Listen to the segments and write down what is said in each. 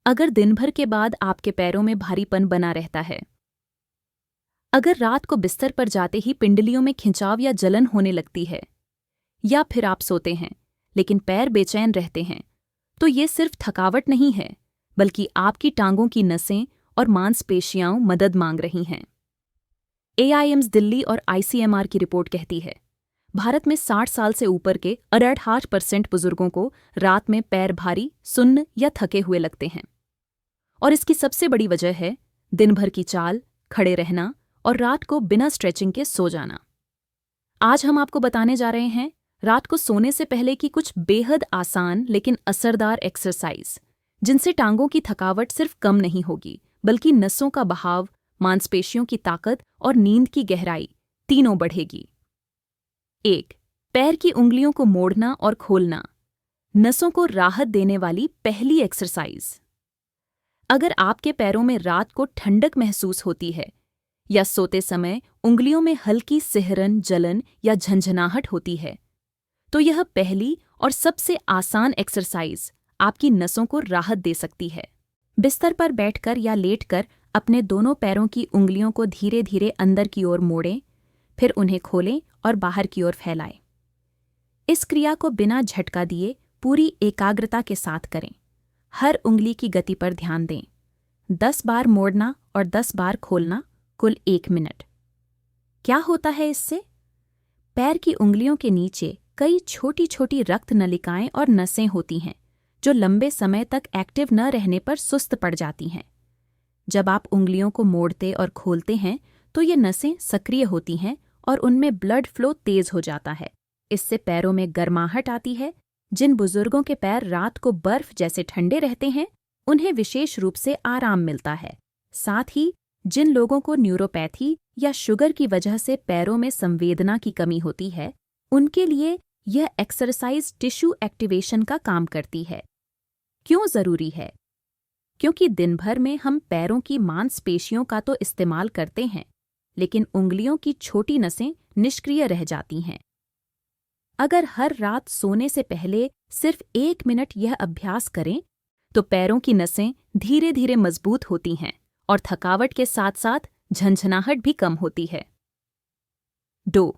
अगर दिन भर के बाद आपके पैरों में भारीपन बना रहता है, अगर रात को बिस्तर पर जाते ही पिंडलियों में खिंचाव या जलन होने लगती है, या फिर आप सोते हैं लेकिन पैर बेचैन रहते हैं, तो ये सिर्फ थकावट नहीं है, बल्कि आपकी टांगों की नसें और मांसपेशियां मदद मांग रही हैं। AIIMS दिल्ली और ICMR की रिपोर्ट कहती है, भारत में 60 साल से ऊपर के 68% बुजुर्गों को रात में पैर भारी, सुन्न या थके हुए लगते हैं। और इसकी सबसे बड़ी वजह है दिन भर की चाल, खड़े रहना और रात को बिना स्ट्रेचिंग के सो जाना। आज हम आपको बताने जा रहे हैं रात को सोने से पहले की कुछ बेहद आसान लेकिन असरदार एक्सरसाइज, जिनसे टांगों की थकावट सिर्फ कम नहीं होगी, बल्कि नसों का बहाव, मांसपेशियों की ताकत और नींद की गहराई तीनों बढ़ेगी। 1. पैर की उंगलियों को मोड़ना और खोलना, नसों को राहत देने वाली पहली एक्सरसाइज। अगर आपके पैरों में रात को ठंडक महसूस होती है या सोते समय उंगलियों में हल्की सिहरन, जलन या झंझनाहट होती है, तो यह पहली और सबसे आसान एक्सरसाइज आपकी नसों को राहत दे सकती है। बिस्तर पर बैठकर या लेटकर अपने दोनों पैरों की उंगलियों को धीरे धीरे अंदर की ओर मोड़ें, फिर उन्हें खोलें और बाहर की ओर फैलाएं। इस क्रिया को बिना झटका दिए पूरी एकाग्रता के साथ करें। हर उंगली की गति पर ध्यान दें। 10 बार मोड़ना और 10 बार खोलना, कुल 1 मिनट। क्या होता है इससे? पैर की उंगलियों के नीचे कई छोटी छोटी रक्त नलिकाएं और नसें होती हैं, जो लंबे समय तक एक्टिव न रहने पर सुस्त पड़ जाती हैं। जब आप उंगलियों को मोड़ते और खोलते हैं, तो ये नसें सक्रिय होती हैं और उनमें ब्लड फ्लो तेज हो जाता है। इससे पैरों में गर्माहट आती है। जिन बुजुर्गों के पैर रात को बर्फ जैसे ठंडे रहते हैं, उन्हें विशेष रूप से आराम मिलता है। साथ ही जिन लोगों को न्यूरोपैथी या शुगर की वजह से पैरों में संवेदना की कमी होती है, उनके लिए यह एक्सरसाइज टिश्यू एक्टिवेशन का काम करती है। क्यों जरूरी है? क्योंकि दिन भर में हम पैरों की मांसपेशियों का तो इस्तेमाल करते हैं, लेकिन उंगलियों की छोटी नसें निष्क्रिय रह जाती हैं। अगर हर रात सोने से पहले सिर्फ 1 मिनट यह अभ्यास करें, तो पैरों की नसें धीरे धीरे मजबूत होती हैं और थकावट के साथ साथ झंझनाहट भी कम होती है। 2.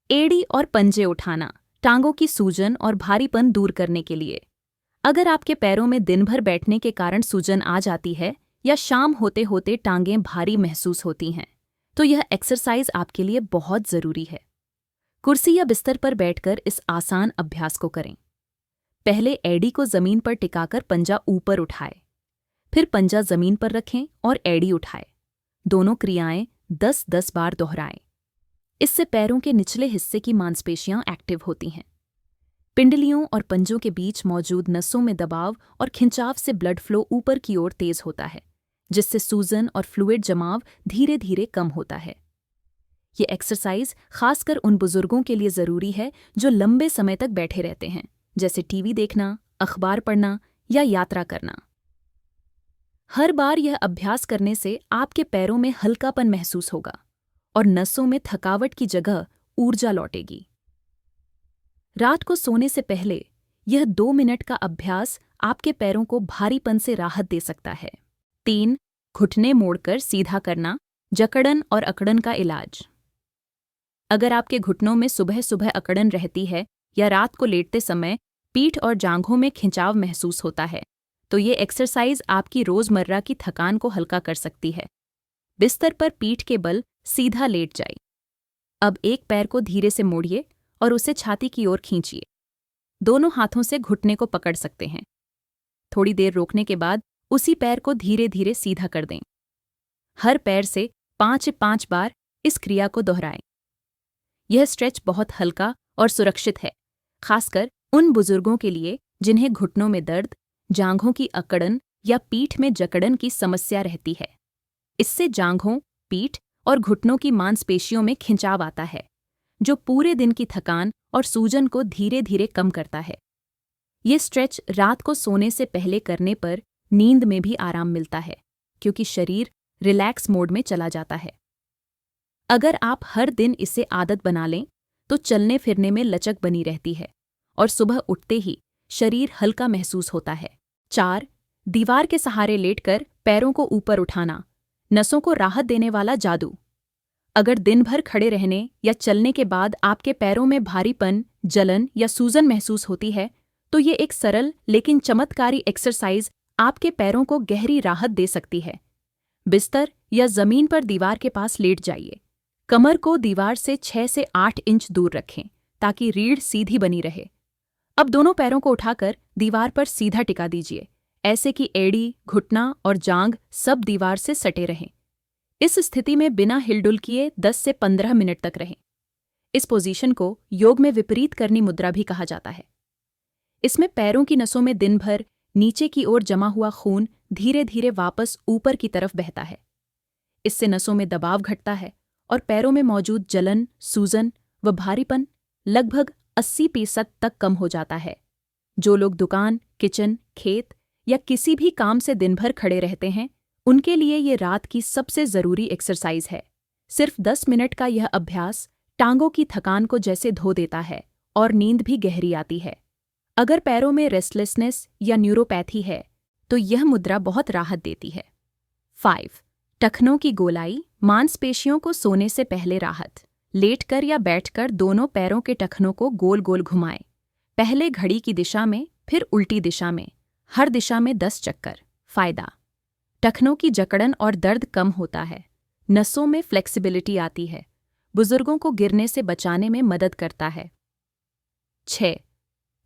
एड़ी और पंजे उठाना, टांगों की सूजन और भारीपन दूर करने के लिए। अगर आपके पैरों में दिन भर बैठने के कारण सूजन आ जाती है या शाम होते होते टांगें भारी महसूस होती हैं, तो यह एक्सरसाइज आपके लिए बहुत जरूरी है। कुर्सी या बिस्तर पर बैठकर इस आसान अभ्यास को करें। पहले एड़ी को जमीन पर टिकाकर पंजा ऊपर उठाएं, फिर पंजा जमीन पर रखें और एड़ी उठाएं। दोनों क्रियाएं 10-10 बार दोहराएं। इससे पैरों के निचले हिस्से की मांसपेशियां एक्टिव होती हैं। पिंडलियों और पंजों के बीच मौजूद नसों में दबाव और खिंचाव से ब्लड फ्लो ऊपर की ओर तेज होता है, जिससे सूजन और फ्लूइड जमाव धीरे धीरे कम होता है। ये एक्सरसाइज खासकर उन बुजुर्गों के लिए ज़रूरी है जो लंबे समय तक बैठे रहते हैं, जैसे टीवी देखना, अखबार पढ़ना या यात्रा करना। हर बार यह अभ्यास करने से आपके पैरों में हल्कापन महसूस होगा और नसों में थकावट की जगह ऊर्जा लौटेगी। रात को सोने से पहले यह 2 मिनट का अभ्यास आपके पैरों को भारीपन से राहत दे सकता है। 3. घुटने मोड़कर सीधा करना, जकड़न और अकड़न का इलाज। अगर आपके घुटनों में सुबह सुबह अकड़न रहती है या रात को लेटते समय पीठ और जांघों में खिंचाव महसूस होता है, तो ये एक्सरसाइज आपकी रोजमर्रा की थकान को हल्का कर सकती है। बिस्तर पर पीठ के बल सीधा लेट जाइए। अब एक पैर को धीरे से मोड़िए और उसे छाती की ओर खींचिए। दोनों हाथों से घुटने को पकड़ सकते हैं। थोड़ी देर रोकने के बाद उसी पैर को धीरे धीरे सीधा कर दें। हर पैर से 5-5 बार इस क्रिया को दोहराएं। यह स्ट्रेच बहुत हल्का और सुरक्षित है, खासकर उन बुजुर्गों के लिए जिन्हें घुटनों में दर्द, जांघों की अकड़न या पीठ में जकड़न की समस्या रहती है। इससे जांघों, पीठ और घुटनों की मांसपेशियों में खिंचाव आता है, जो पूरे दिन की थकान और सूजन को धीरे धीरे कम करता है। ये स्ट्रेच रात को सोने से पहले करने पर नींद में भी आराम मिलता है, क्योंकि शरीर रिलैक्स मोड में चला जाता है। अगर आप हर दिन इसे आदत बना लें, तो चलने फिरने में लचक बनी रहती है और सुबह उठते ही शरीर हल्का महसूस होता है। 4. दीवार के सहारे लेटकर पैरों को ऊपर उठाना, नसों को राहत देने वाला जादू। अगर दिन भर खड़े रहने या चलने के बाद आपके पैरों में भारीपन, जलन या सूजन महसूस होती है, तो ये एक सरल लेकिन चमत्कारी एक्सरसाइज आपके पैरों को गहरी राहत दे सकती है। बिस्तर या जमीन पर दीवार के पास लेट जाइए। कमर को दीवार से 6 से 8 इंच दूर रखें ताकि रीढ़ सीधी बनी रहे। अब दोनों पैरों को उठाकर दीवार पर सीधा टिका दीजिए, ऐसे कि एड़ी, घुटना और जांघ सब दीवार से सटे रहें। इस स्थिति में बिना हिलडुल किए 10 से 15 मिनट तक रहें। इस पोजीशन को योग में विपरीत करनी मुद्रा भी कहा जाता है। इसमें पैरों की नसों में दिन भर नीचे की ओर जमा हुआ खून धीरे धीरे वापस ऊपर की तरफ बहता है। इससे नसों में दबाव घटता है और पैरों में मौजूद जलन, सूजन व भारीपन लगभग 80% तक कम हो जाता है। जो लोग दुकान, किचन, खेत या किसी भी काम से दिन भर खड़े रहते हैं, उनके लिए ये रात की सबसे ज़रूरी एक्सरसाइज है। सिर्फ 10 मिनट का यह अभ्यास टांगों की थकान को जैसे धो देता है और नींद भी गहरी आती है। अगर पैरों में रेस्टलेसनेस या न्यूरोपैथी है, तो यह मुद्रा बहुत राहत देती है। 5. टखनों की गोलाई, मांसपेशियों को सोने से पहले राहत। लेटकर या बैठकर दोनों पैरों के टखनों को गोल गोल घुमाएं। पहले घड़ी की दिशा में, फिर उल्टी दिशा में, हर दिशा में 10 चक्कर। फायदा: टखनों की जकड़न और दर्द कम होता है। नसों में फ्लेक्सिबिलिटी आती है। बुजुर्गों को गिरने से बचाने में मदद करता है। 6.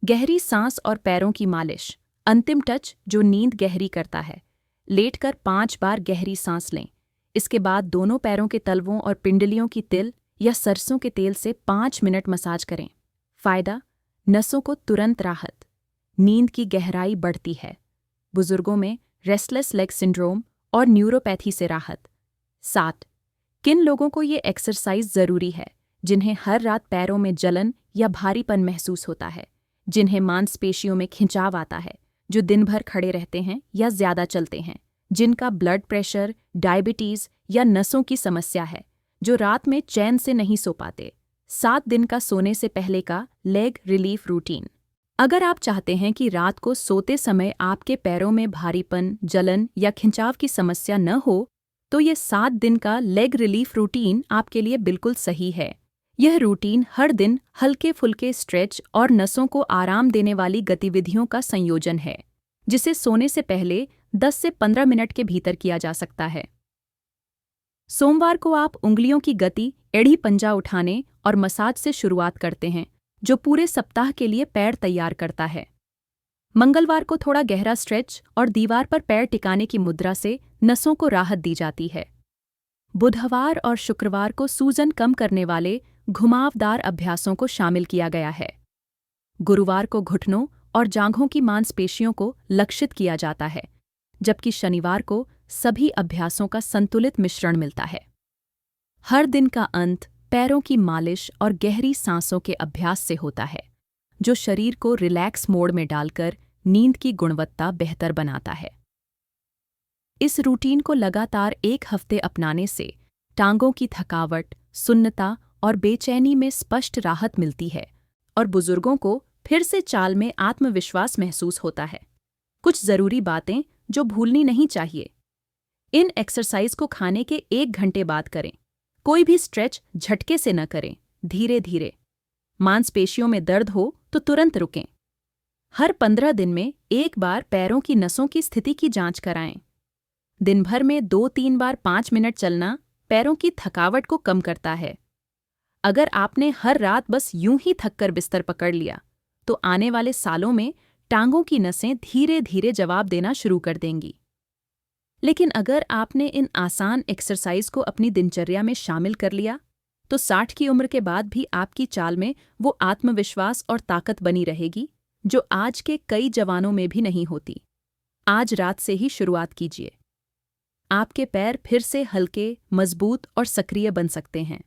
गहरी सांस और पैरों की मालिश, अंतिम टच जो नींद गहरी करता है। लेटकर 5 बार गहरी सांस लें। इसके बाद दोनों पैरों के तलवों और पिंडलियों की तिल या सरसों के तेल से 5 मिनट मसाज करें। फायदा: नसों को तुरंत राहत, नींद की गहराई बढ़ती है। बुजुर्गों में रेस्टलेस लेग सिंड्रोम और न्यूरोपैथी से राहत। 7. किन लोगों को ये एक्सरसाइज ज़रूरी है? जिन्हें हर रात पैरों में जलन या भारीपन महसूस होता है, जिन्हें मांसपेशियों में खिंचाव आता है, जो दिन भर खड़े रहते हैं या ज़्यादा चलते हैं, जिनका ब्लड प्रेशर, डायबिटीज़ या नसों की समस्या है, जो रात में चैन से नहीं सो पाते। 7 दिन का सोने से पहले का लेग रिलीफ रूटीन। अगर आप चाहते हैं कि रात को सोते समय आपके पैरों में भारीपन, जलन या खिंचाव की समस्या न हो, तो ये 7 दिन का लेग रिलीफ रूटीन आपके लिए बिल्कुल सही है। यह रूटीन हर दिन हल्के फुल्के स्ट्रेच और नसों को आराम देने वाली गतिविधियों का संयोजन है, जिसे सोने से पहले 10 से 15 मिनट के भीतर किया जा सकता है। सोमवार को आप उंगलियों की गति, एड़ी पंजा उठाने और मसाज से शुरुआत करते हैं, जो पूरे सप्ताह के लिए पैर तैयार करता है। मंगलवार को थोड़ा गहरा स्ट्रेच और दीवार पर पैर टिकाने की मुद्रा से नसों को राहत दी जाती है। बुधवार और शुक्रवार को सूजन कम करने वाले घुमावदार अभ्यासों को शामिल किया गया है। गुरुवार को घुटनों और जांघों की मांसपेशियों को लक्षित किया जाता है, जबकि शनिवार को सभी अभ्यासों का संतुलित मिश्रण मिलता है। हर दिन का अंत पैरों की मालिश और गहरी सांसों के अभ्यास से होता है, जो शरीर को रिलैक्स मोड में डालकर नींद की गुणवत्ता बेहतर बनाता है। इस रूटीन को लगातार 1 हफ्ते अपनाने से टांगों की थकावट, सुन्नता और बेचैनी में स्पष्ट राहत मिलती है और बुजुर्गों को फिर से चाल में आत्मविश्वास महसूस होता है। कुछ ज़रूरी बातें जो भूलनी नहीं चाहिए। इन एक्सरसाइज को खाने के 1 घंटे बाद करें। कोई भी स्ट्रेच झटके से न करें, धीरे धीरे। मांसपेशियों में दर्द हो तो तुरंत रुकें। हर 15 दिन में 1 बार पैरों की नसों की स्थिति की जांच कराएं। दिन भर में 2-3 बार 5 मिनट चलना पैरों की थकावट को कम करता है। अगर आपने हर रात बस यूं ही थककर बिस्तर पकड़ लिया, तो आने वाले सालों में टांगों की नसें धीरे धीरे जवाब देना शुरू कर देंगी। लेकिन अगर आपने इन आसान एक्सरसाइज को अपनी दिनचर्या में शामिल कर लिया, तो 60 की उम्र के बाद भी आपकी चाल में वो आत्मविश्वास और ताकत बनी रहेगी, जो आज के कई जवानों में भी नहीं होती। आज रात से ही शुरुआत कीजिए। आपके पैर फिर से हल्के, मजबूत और सक्रिय बन सकते हैं।